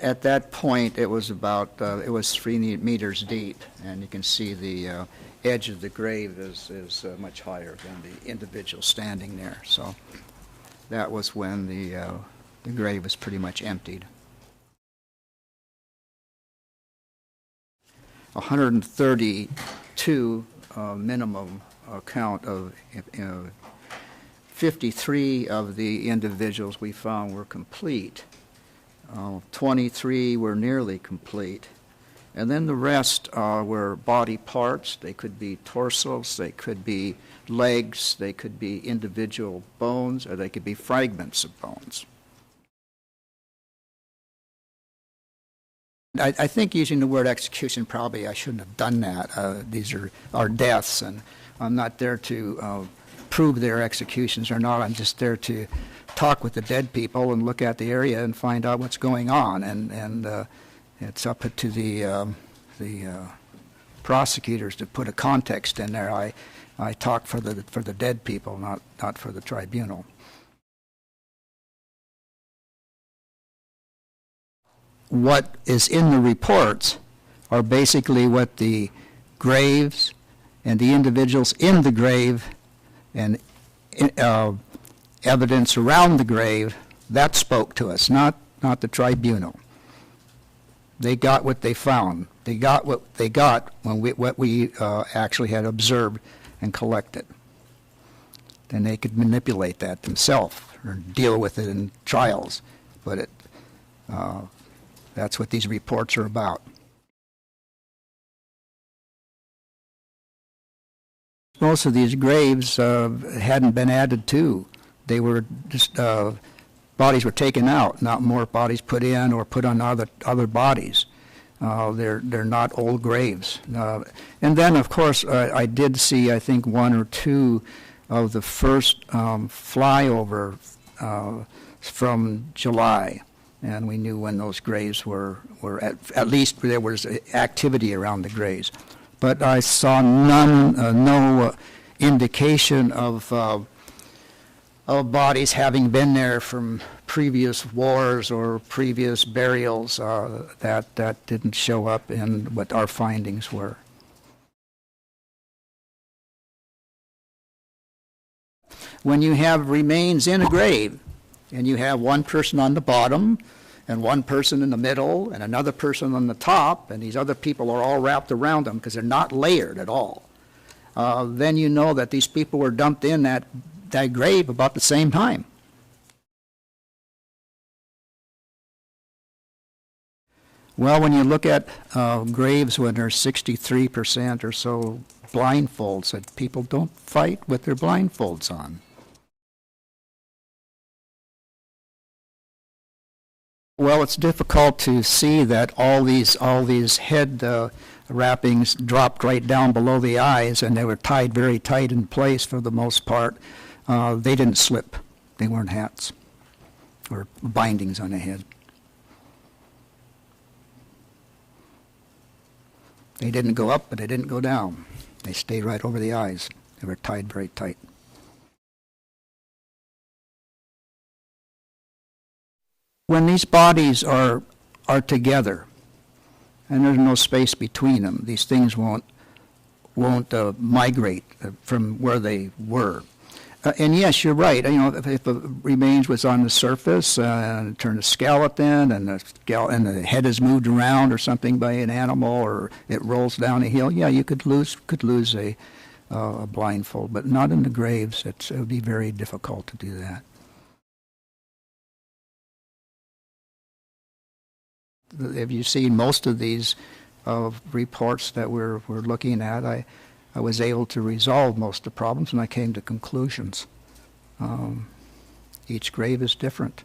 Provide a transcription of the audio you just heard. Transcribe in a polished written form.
At that point, it was about, it was 3 meters deep, and you can see the edge of the grave is much higher than the individual standing there. So that was when the grave was pretty much emptied. 132 minimum count of 53 of the individuals we found were complete. 23 were nearly complete. And then the rest were body parts. They could be torsos, they could be legs, they could be individual bones, or they could be fragments of bones. I think using the word execution, probably I shouldn't have done that. These are deaths, and I'm not there to prove their executions or not. I'm just there to talk with the dead people and look at the area and find out what's going on. And it's up to the prosecutors to put a context in there. I talk for the dead people, not for the tribunal. What is in the reports are basically what the graves and the individuals in the grave and evidence around the grave, that spoke to us, not the tribunal. They got what they found. They got what they got when what we actually had observed and collected. Then they could manipulate that themselves or deal with it in trials. But that's what these reports are about. Most of these graves hadn't been added to. They were just, bodies were taken out, not more bodies put in or put on other bodies. They're not old graves. And then, of course, I did see, I think, 1 or 2 of the first flyover from July. And we knew when those graves were at least there was activity around the graves. But I saw no indication of bodies having been there from previous wars or previous burials. That didn't show up in what our findings were. When you have remains in a grave, and you have one person on the bottom, and one person in the middle, and another person on the top, and these other people are all wrapped around them because they're not layered at all, then you know that these people were dumped in that grave about the same time. Well, when you look at graves when there's 63% or so blindfolds, that people don't fight with their blindfolds on. Well, it's difficult to see that all these head wrappings dropped right down below the eyes, and they were tied very tight in place for the most part. They didn't slip. They weren't hats or bindings on the head. They didn't go up, but they didn't go down. They stayed right over the eyes. They were tied very tight. When these bodies are together, and there's no space between them, these things won't migrate from where they were. And yes, you're right. You know, if the remains was on the surface and it turned a skeleton, and the head is moved around or something by an animal, or it rolls down a hill, yeah, you could lose a blindfold, but not in the graves. It would be very difficult to do that. If you see most of these reports that we're looking at, I was able to resolve most of the problems, and I came to conclusions. Each grave is different.